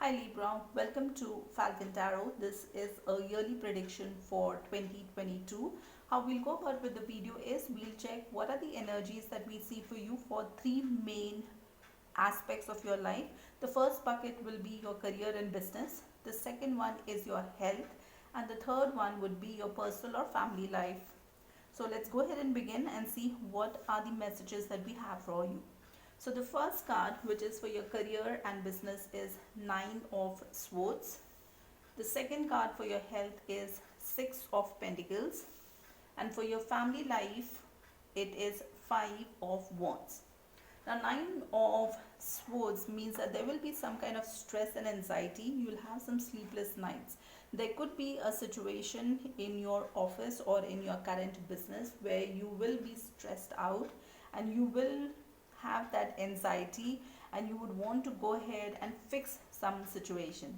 Hi Libra, welcome to Falcon Tarot. This is a yearly prediction for 2022. How we'll go about with the video is we'll check what are the energies that we see for you for three main aspects of your life. The first bucket will be your career and business. The second one is your health. And the third one would be your personal or family life. So let's go ahead and begin and see what are the messages that we have for you. So the first card, which is for your career and business, is Nine of Swords. The second card for your health is Six of Pentacles. And for your family life, it is Five of Wands. Now, Nine of Swords means that there will be some kind of stress and anxiety. You will have some sleepless nights. There could be a situation in your office or in your current business where you will be stressed out and you will have that anxiety and you would want to go ahead and fix some situation.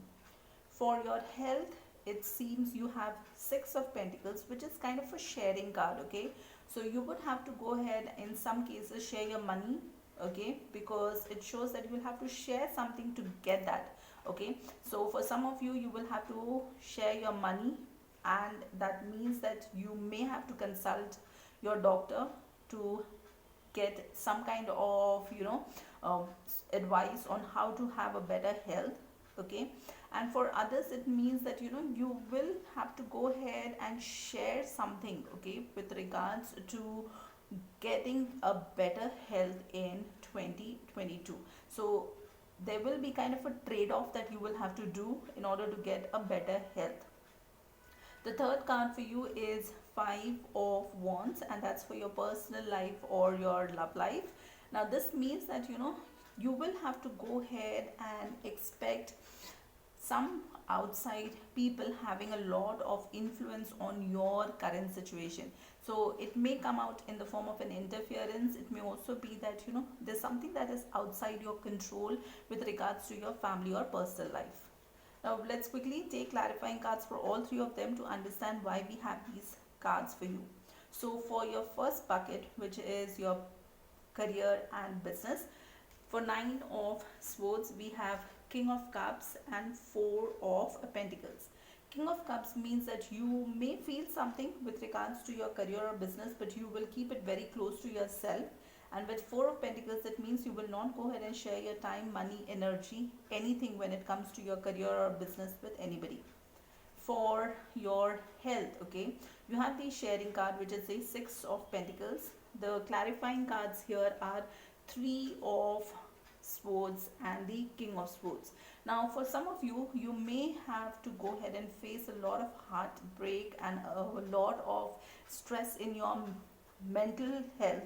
For your health, it seems you have Six of Pentacles, which is kind of a sharing card, okay? So you would have to go ahead in some cases share your money, okay? Because it shows that you will have to share something to get that, okay? So for some of you, you will have to share your money, and that means that you may have to consult your doctor to get some kind of uh, advice on how to have a better health, okay? And for others it means that you will have to go ahead and share something, okay, with regards to getting a better health in 2022. So there will be kind of a trade-off that you will have to do in order to get a better health. The third card for you is Five of Wands, and that's for your personal life or your love life. Now this means that you will have to go ahead and expect some outside people having a lot of influence on your current situation. So it may come out in the form of an interference. It may also be that there's something that is outside your control with regards to your family or personal life. Now let's quickly take clarifying cards for all three of them to understand why we have these cards for you. So for your first bucket, which is your career and business, for Nine of Swords, we have King of Cups and Four of Pentacles. King of Cups means that you may feel something with regards to your career or business, but you will keep it very close to yourself. And with Four of Pentacles, that means you will not go ahead and share your time, money, energy, anything when it comes to your career or business with anybody. For your health, okay, you have the sharing card, which is a Six of Pentacles. The clarifying cards here are Three of Swords and the King of Swords. Now for some of you, you may have to go ahead and face a lot of heartbreak and a lot of stress in your mental health,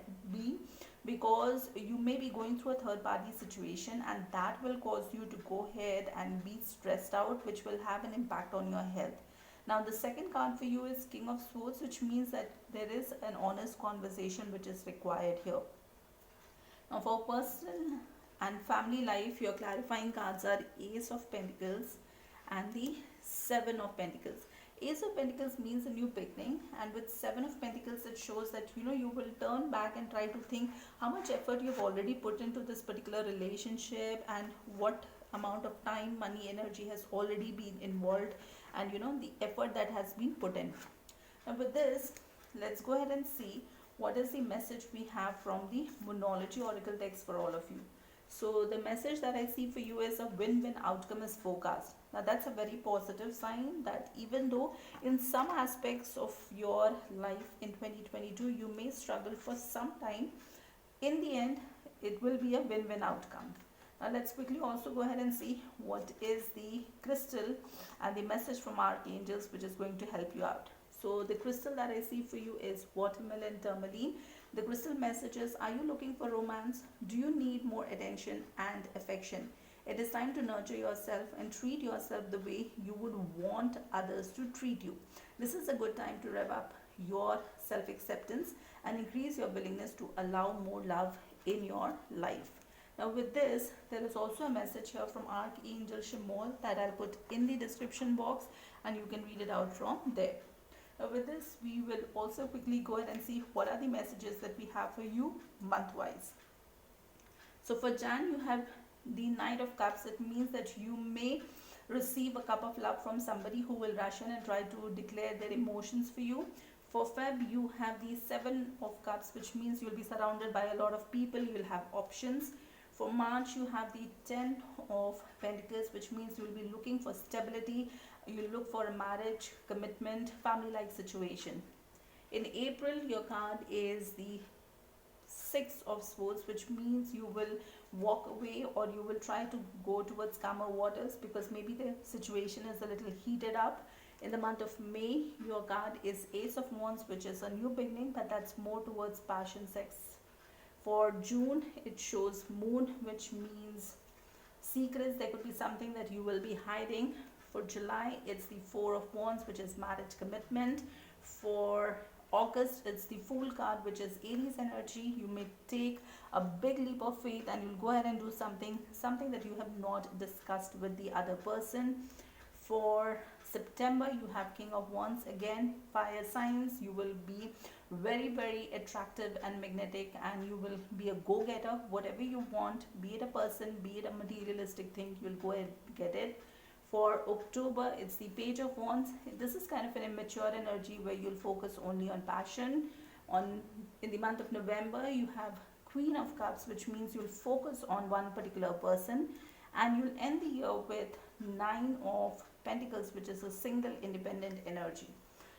because you may be going through a third party situation, and that will cause you to go ahead and be stressed out, which will have an impact on your health. Now the second card for you is King of Swords, which means that there is an honest conversation which is required here. Now for personal and family life, your clarifying cards are Ace of Pentacles and the Seven of Pentacles. Ace of Pentacles means a new beginning, and with Seven of Pentacles it shows that you will turn back and try to think how much effort you've already put into this particular relationship, and what amount of time, money, energy has already been involved, and the effort that has been put in. Now with this, let's go ahead and see what is the message we have from the Moonology Oracle text for all of you. So the message that I see for you is a win-win outcome is forecast. Now that's a very positive sign, that even though in some aspects of your life in 2022 you may struggle for some time, in the end it will be a win-win outcome. Now let's quickly also go ahead and see what is the crystal and the message from archangels which is going to help you out. So the crystal that I see for you is watermelon tourmaline. The crystal messages: are you looking for romance? Do you need more attention and affection? It is time to nurture yourself and treat yourself the way you would want others to treat you. This is a good time to rev up your self-acceptance and increase your willingness to allow more love in your life. Now with this, there is also a message here from Archangel Chamuel that I'll put in the description box, and you can read it out from there. Now with this, we will also quickly go ahead and see what are the messages that we have for you month-wise. So for Jan, you have the Knight of Cups, it means that you may receive a cup of love from somebody who will rush in and try to declare their emotions for you. For Feb, you have the Seven of Cups, which means you'll be surrounded by a lot of people, you'll have options. For March, you have the Ten of Pentacles, which means you'll be looking for stability, you'll look for a marriage, commitment, family-like situation. In April, your card is the Six of Swords, which means you will walk away or you will try to go towards calmer waters because maybe the situation is a little heated up. In the month of May, your card is Ace of Wands, which is a new beginning, but that's more towards passion, sex. For June, it shows Moon, which means secrets. There could be something that you will be hiding. For July, it's the Four of Wands, which is marriage, commitment. For August, it's the Fool card, which is Aries energy. You may take a big leap of faith and you'll go ahead and do something that you have not discussed with the other person. For September, you have King of Wands, again fire signs. You will be very, very attractive and magnetic, and you will be a go-getter. Whatever you want, be it a person, be it a materialistic thing, you'll go ahead and get it. For October, it's the Page of Wands. This is kind of an immature energy where you'll focus only on passion. In the month of November, you have Queen of Cups, which means you'll focus on one particular person, and you'll end the year with Nine of Pentacles, which is a single independent energy.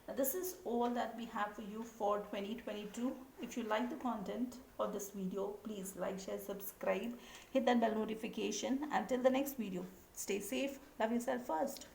Now, this is all that we have for you for 2022. If you like the content of this video, please like, share, subscribe, hit that bell notification. Until the next video, stay safe, love yourself first.